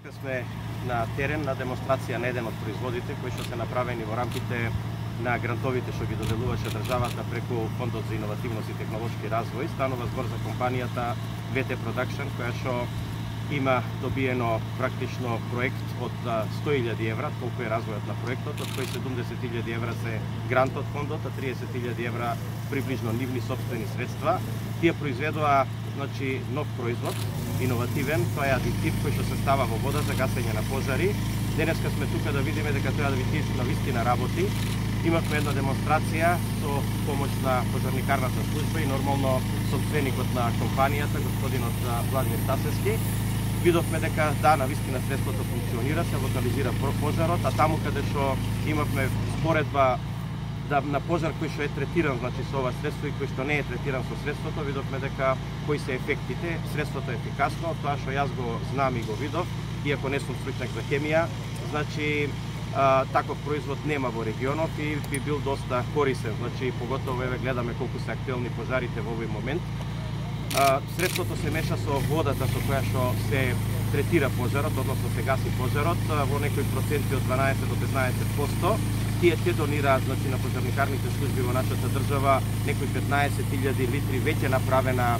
Денеска сме на терен на демонстрација на еден од производите кои што се направени во рамките на грантовите што ги доделуваше државата преку Фондот за иновативност и технолошки развој. Станува збор за компанијата VT Production, која што има добиено практично проект од 100.000 евра, толку е развојот на проектот, од кои 70.000 евра се грант од фондот, а 30.000 евра приближно нивни собствени средства. Тие произведоа нов производ, иновативен, тоа е адитив кој што се става во вода за гасење на пожари. Денеска сме тука да видиме дека тој адитив навистина работи. Имавме една демонстрација со помош на пожарникарната служба и нормално собственикот на компанијата, господинот Владимир Тасевски. Видовме дека да, навистина средството функционира, се локализира пожарот, а таму каде што имавме споредба на пожар кој што е третиран, значи со ова средство и кој што не е третиран со средството, видовме дека кои се ефектите, средството е ефикасно, тоа што јас го знам и го видов, иако не сум стручнак за хемија, значи таков производ нема во регионот и би бил доста корисен, значи поготово еве гледаме колку се актуелни пожарите во овој момент. Средството се меша со водата со која што се третира пожарот, односно се гаси пожарот, во некои проценти од 12 до 15%. Тие те донираат, значи, на пожарникарните служби во нашата држава некои 15.000 литри веќе направена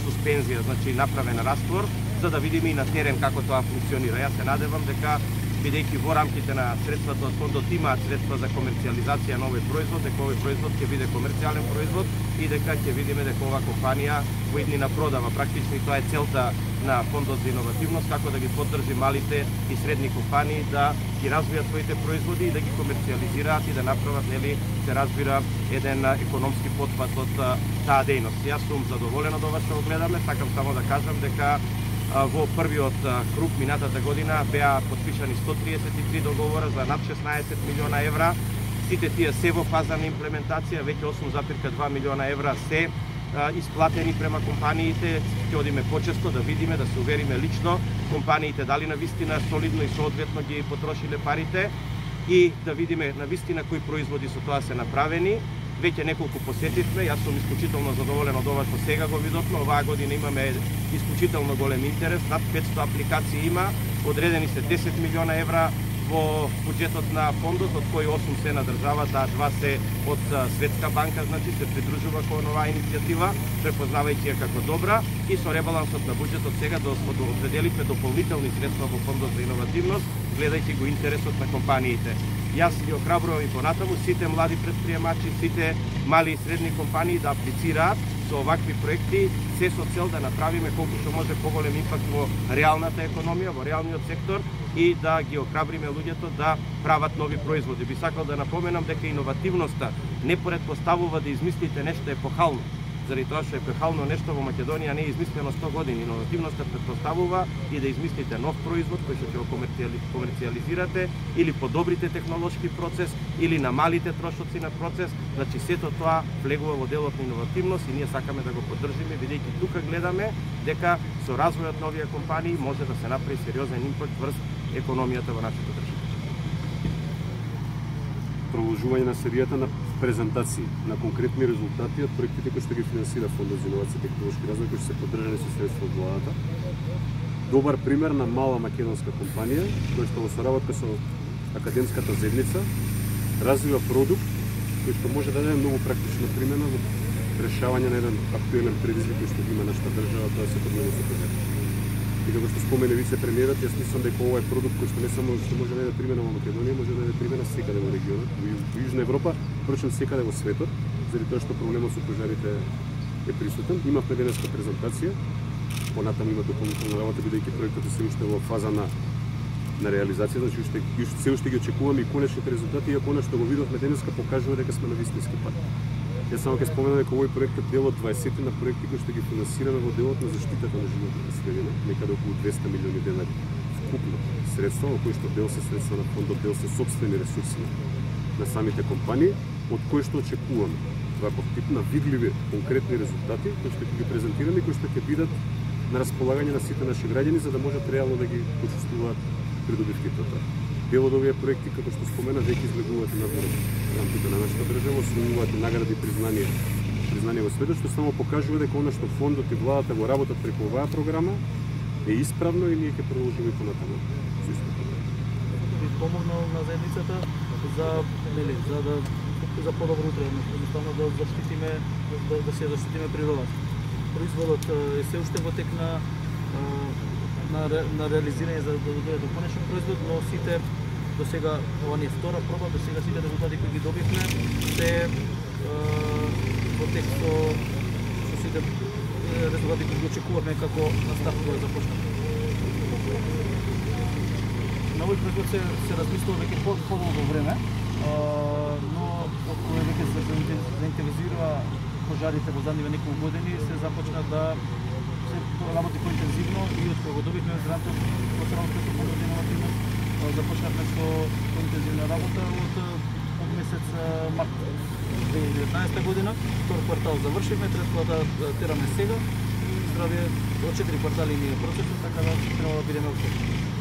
суспензија, значи направена раствор, за да видиме и на терен како тоа функционира. Јас се надевам дека бидејќи во рамките на средствата од фондот имаат средства за комерцијализација на овој производ, дека овој производ ќе биде комерцијален производ и дека ќе видиме дека оваа компанија во иднина продава. Практично и тоа е целта на Фондот за иновативност, како да ги поддржи малите и средни компании да ги развијат своите производи и да ги комерцијализираат и да направат, нели, се разбира, еден економски потпат од таа дејност. Јас сум задоволен од ова што го гледаме, сакам само да кажам дека во првиот круг минатата година беа подпишани 133 договора за над 16 милиона евра. Сите тие се во фаза на имплементација, веќе 8,2 милиона евра се исплатени према компаниите. Ќе одиме почесто да видиме, да се увериме лично компаниите дали навистина солидно и соодветно ги потрошиле парите и да видиме навистина кои производи со тоа се направени. Веќе неколку посетивме, јас сум исклучително задоволен од ова што сега го видовме. Оваа година имаме исклучително голем интерес, над 500 апликации има, одредени се 10 милиона евра во буџетот на фондот, од кои 8 се на државата, а 2 се од Светска банка, значи се придружува кон оваа иницијатива, препознавајќи ја како добра, и со ребалансот на буџетот сега определивме дополнителни средства во Фондот за иновативност, гледајќи го интересот на компаниите. Јас ги охрабрувам и понатаму сите млади претприемачи, сите мали и средни компании да аплицираат со овакви проекти, се со цел да направиме колку што може поголем импакт во реалната економија, во реалниот сектор и да ги охрабриме луѓето да прават нови производи. Би сакал да напоменам дека иновативноста не предпоставува да измислите нешто епохално. Заради тоа што епохално нешто во Македонија не е измислено 100 години. Иновативноста предпоставува и да измислите нов производ кој што ќе го комерцијализирате или подобрите технолошки процес или намалите трошоци на процес. Значи сето тоа влегува во делот на иновативност и ние сакаме да го поддржиме, бидејќи тука гледаме дека со развојот на овие компании може да се направи сериозен импакт врз економијата во нашата држава. Продолжување на серијата на презентации на конкретни резултати од проектите кои што ги финансира Фондот за иновација и технолошки развој, кои што се поддржани со средства од владата. Добар пример на мала македонска компанија која што во соработка со академската заедница развива продукт кој што може да даде многу практична примена во решавање на еден актуелен предизвик кој што има нашата држава, тоа се проблемот со пожарите. И како што спомене вице-премиерот, јас мислам дека ова е продукт кој што не само што може да даде примена во Македонија, може да даде примена секаде во регионот, во Јужна Европа, впрочем секаде во светот, заради тоа што проблемот со пожарите е присутен. Имавме денеска презентација, понатаму има дополнителна работа, бидејќи проектот е се уште во фаза на реализација, значи се уште ги очекуваме и конечните резултати, иако она што го видовме денеска покажува дека сме на вистински пат. Јас само ќе споменам дека овој проект е дел од 20 на проекти кои што ги финансираме во делот на заштитата на животната средина, некаде околу 200 милиони денари вкупно средства, во кои што дел се средства на фондот, дел се сопствени ресурси на самите компании, од кои што очекуваме ваков тип на видливи конкретни резултати кои што ќе ги презентираме и кои што ќе бидат на располагање на сите наши граѓани за да можат реално да ги почувствуваат придобивките од тоа. Дел од овие проекти, како што спомена, веќе излегуваат надвор рамките на нашата држава, освојуваат награди и признание во светот, што само покажува дека она што фондот и владата го работат преку оваа програма е исправно и ние ќе продолжиме понатаму. Би помогнал на заедницата за подобро утре, едноставно да заштитиме да се заштитиме природата. Производот е се уште во тек на реализирање за да дојде до конечен производ, но сите до сега, ова не е втора проба, до сега сите резултати кои ги добивме се во тек со сите резултати кои ги очекувавме како на старт кога започнав. На овој производ се размислува веќе подолго време, но кога веќе се заинтензивира пожарите во задниве неколку години, се започна да се работи поинтензивно и од кога го добивме грантот во Српското фондозиновативно започнавме со поинтензивна работа од месец март 2019 година. Втор квартал завршивме, трет квартал тераме сега. Здравје, од 4 квартали ни е процесот, така да треба да бидеме успешни.